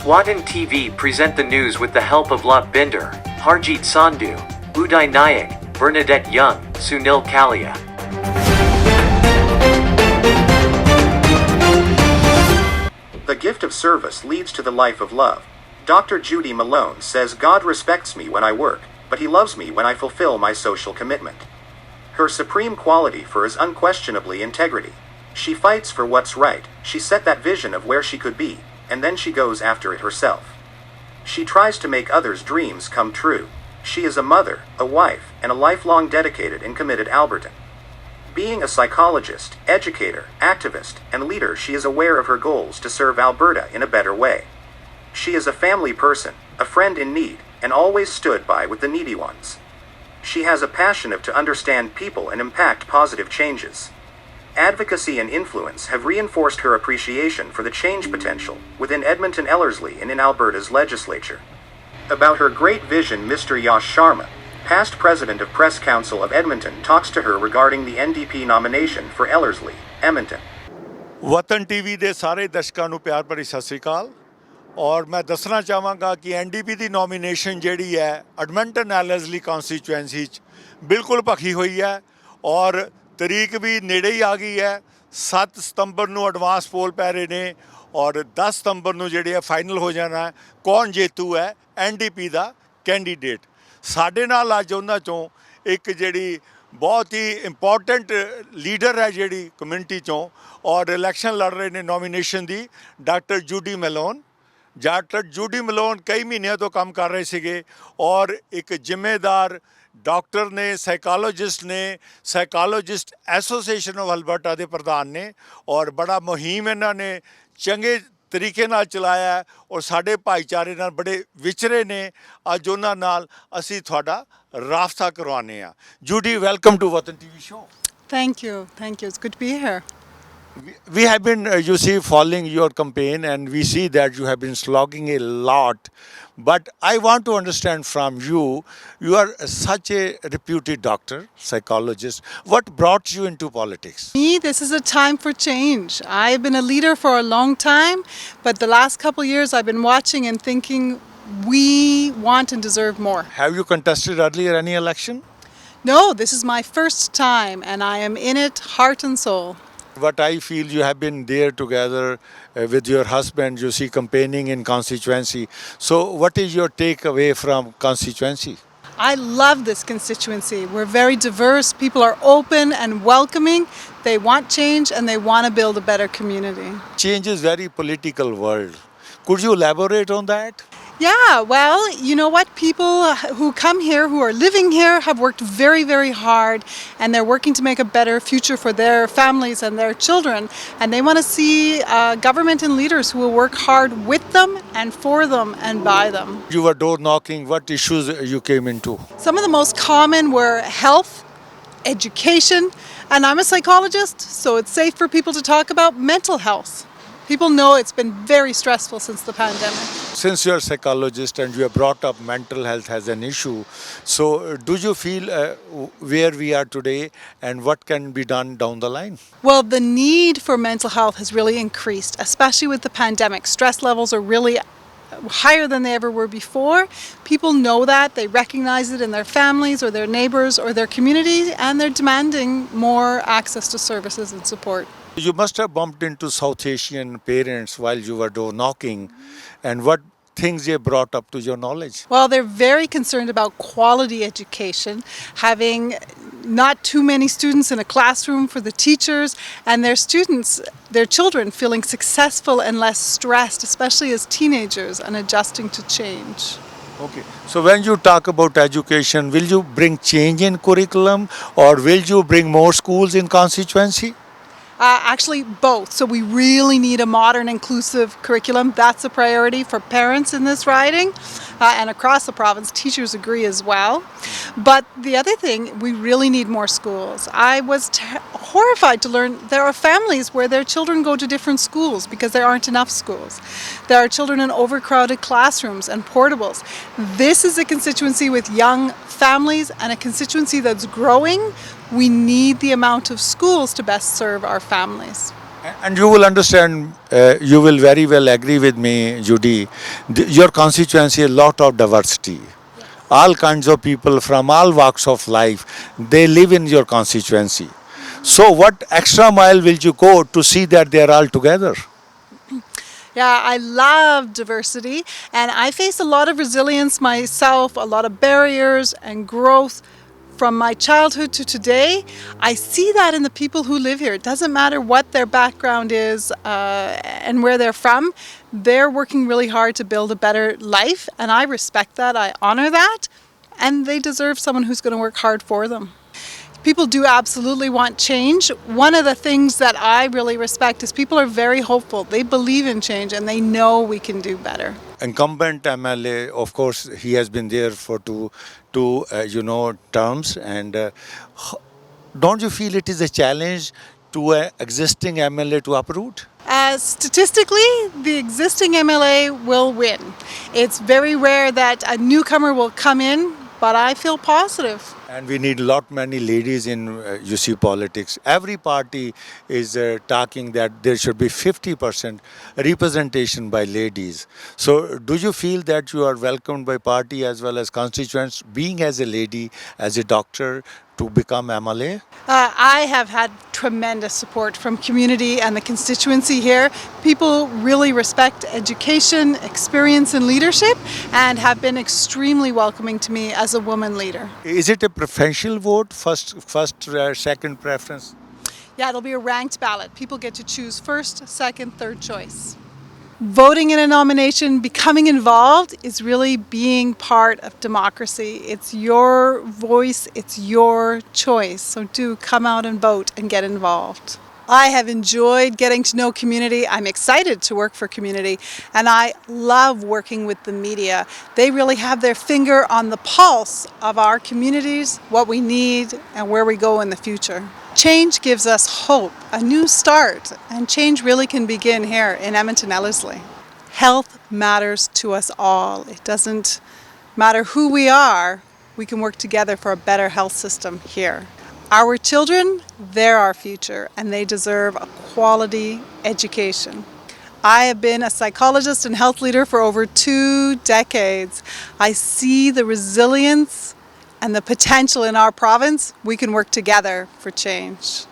Swatan TV present the news with the help of Lot Binder, Harjeet Sandhu, Uday Nayak, Bernadette Young, Sunil Kalia. The gift of service leads to the life of love. Dr. Judi Malone says God respects me when I work, but he loves me when I fulfill my social commitment. Her supreme quality is unquestionably integrity. She fights for what's right, she set that vision of where she could be, and then she goes after it herself. She tries to make others' dreams come true. She is a mother, a wife, and a lifelong dedicated and committed Albertan. Being a psychologist, educator, activist, and leader, she is aware of her goals to serve Alberta in a better way. She is a family person, a friend in need, and always stood by with the needy ones. She has a passion to understand people and impact positive changes. Advocacy and influence have reinforced her appreciation for the change potential within Edmonton Ellerslie and in Alberta's legislature. About her great vision, Mr. Yash Sharma, past president of Press Council of Edmonton, talks to her regarding the NDP nomination for Ellerslie, Edmonton. वतन TV ਦੇ ਸਾਰੇ ਦਰਸ਼ਕਾਂ ਨੂੰ ਪਿਆਰ ਭਰੀ ਸਤਿ ਸ੍ਰੀ ਅਕਾਲ ਔਰ ਮੈਂ ਦੱਸਣਾ ਚਾਹਾਂਗਾ ਕਿ ਐਨਡੀਪੀ ਦੀ ਨੋਮੀਨੇਸ਼ਨ ਜਿਹੜੀ ਹੈ ਐਡਮੰਟਨ ਐਲਰਸਲੀ ਕਨਸਟੀਚੁਐਂਸੀ 'ਚ ਬਿਲਕੁਲ ਭਖੀ ਹੋਈ ਹੈ ਔਰ ਤਰੀਕ ਵੀ ਨੇੜੇ ਹੀ ਆ ਗਈ ਹੈ 7 ਸਤੰਬਰ ਨੂੰ ਐਡਵਾਂਸ ਪੋਲ ਪੈ ਰਹੇ ਨੇ ਔਰ 10 ਸਤੰਬਰ ਨੂੰ ਜਿਹੜੀ ਹੈ ਫਾਈਨਲ ਹੋ ਜਾਣਾ ਹੈ ਕੌਣ ਜੇਤੂ ਹੈ ਐਨਡੀਪੀ ਦਾ ਕੈਂਡੀਡੇਟ ਸਾਡੇ ਨਾਲ ਅੱਜ ਉਹਨਾਂ 'ਚੋਂ ਇੱਕ ਜਿਹੜੀ ਬਹੁਤ ਹੀ ਇੰਪੋਰਟੈਂਟ ਲੀਡਰ ਹੈ ਜਿਹੜੀ ਕਮਿਊਨਿਟੀ 'ਚੋਂ ਔਰ ਇਲੈਕਸ਼ਨ ਲੜ ਰਹੇ ਨੇ ਨੋਮੀਨੇਸ਼ਨ ਦੀ doctor Judy melon doctor Judy melon ਕਈ ਮਹੀਨਿਆਂ ਤੋਂ ਕੰਮ ਕਰ ਰਹੇ ਸੀਗੇ ਔਰ ਇੱਕ ਜ਼ਿੰਮੇਦਾਰ ਡਾਕਟਰ ਨੇ ਸਾਈਕੋਲੋਜਿਸਟ ਐਸੋਸੀਏਸ਼ਨ ਆਫ ਅਲਬਰਟਾ ਦੇ ਪ੍ਰਧਾਨ ਨੇ ਔਰ ਬੜਾ ਮੁਹਿੰਮ ਇਹਨਾਂ ਨੇ ਚੰਗੇ ਤਰੀਕੇ ਨਾਲ ਚਲਾਇਆ ਔਰ ਸਾਡੇ ਭਾਈਚਾਰੇ ਨਾਲ ਬੜੇ ਵਿਚਰੇ ਨੇ ਅੱਜ ਉਹਨਾਂ ਨਾਲ ਅਸੀਂ ਤੁਹਾਡਾ ਰਾਬਤਾ ਕਰਵਾਉਂਦੇ ਹਾਂ ਜੂਡੀ ਵੈਲਕਮ ਟੂ ਵਤਨ TV show Thank you, it's good to be here. We have been, you see, following your campaign and we see that you have been slogging a lot. But I want to understand from you, you are such a reputed doctor, psychologist. What brought you into politics? Me, this is a time for change. I've been a leader for a long time, but the last couple of years I've been watching and thinking we want and deserve more. Have you contested earlier any election? No, this is my first time and I am in it heart and soul. What I feel, you have been there together with your husband, you see, campaigning in constituency. So what is your takeaway from constituency? I love this constituency. We're very diverse. People are open and welcoming. They want change and they want to build a better community. Change is very political world. Could you elaborate on that? Yeah, well, you know what? People who come here, who are living here, have worked very, very hard and they're working to make a better future for their families and their children. And they want to see government and leaders who will work hard with them and for them and by them. You were door knocking. What issues you came into? Some of the most common were health, education, and I'm a psychologist, so it's safe for people to talk about mental health. People know it's been very stressful since the pandemic. Since you're a psychologist and you have brought up mental health as an issue, so do you feel where we are today and what can be done down the line? Well, the need for mental health has really increased, especially with the pandemic. Stress levels are really higher than they ever were before. People know that, they recognize it in their families or their neighbors or their community, and they're demanding more access to services and support. You must have bumped into South Asian parents while you were door knocking, and what things they brought up to your knowledge? Well, they're very concerned about quality education, having not too many students in a classroom for the teachers, and their children feeling successful and less stressed, especially as teenagers, and adjusting to change. Okay, so when you talk about education, will you bring change in curriculum or will you bring more schools in constituency? Actually, both. So we really need a modern, inclusive curriculum. That's a priority for parents in this riding. And across the province, teachers agree as well. But the other thing, we really need more schools. I was horrified to learn there are families where their children go to different schools because there aren't enough schools. There are children in overcrowded classrooms and portables. This is a constituency with young families and a constituency that's growing. We need the amount of schools to best serve our families. And you will understand, you will very well agree with me, Judy. Your constituency has a lot of diversity. All kinds of people from all walks of life, they live in your constituency. So, what extra mile will you go to see that they are all together? Yeah, I love diversity, and I face a lot of resilience myself, a lot of barriers and growth from my childhood to today. I see that in the people who live here. It doesn't matter what their background is and where they're from. They're working really hard to build a better life, and I respect that. I honor that, and they deserve someone who's going to work hard for them. People do absolutely want change. One of the things that I really respect is people are very hopeful. They believe in change and they know we can do better. Incumbent MLA, of course, he has been there for two terms, and don't you feel it is a challenge to an existing MLA to uproot? Statistically, the existing MLA will win. It's very rare that a newcomer will come in, but I feel positive. And we need many ladies in politics. Every party is talking that there should be 50% representation by ladies. So do you feel that you are welcomed by party as well as constituents, being as a lady, as a doctor, to become MLA? I have had tremendous support from community and the constituency here. People really respect education, experience, and leadership, and have been extremely welcoming to me as a woman leader. Is it a preferential vote, second preference? Yeah, it'll be a ranked ballot. People get to choose first, second, third choice. Voting in a nomination, becoming involved, is really being part of democracy. It's your voice, it's your choice. So do come out and vote and get involved. I have enjoyed getting to know community. I'm excited to work for community, and I love working with the media. They really have their finger on the pulse of our communities, what we need, and where we go in the future. Change gives us hope, a new start, and change really can begin here in Edmonton Ellerslie. Health matters to us all. It doesn't matter who we are, we can work together for a better health system here. Our children, they're our future, and they deserve a quality education. I have been a psychologist and health leader for over 2 decades. I see the resilience and the potential in our province. We can work together for change.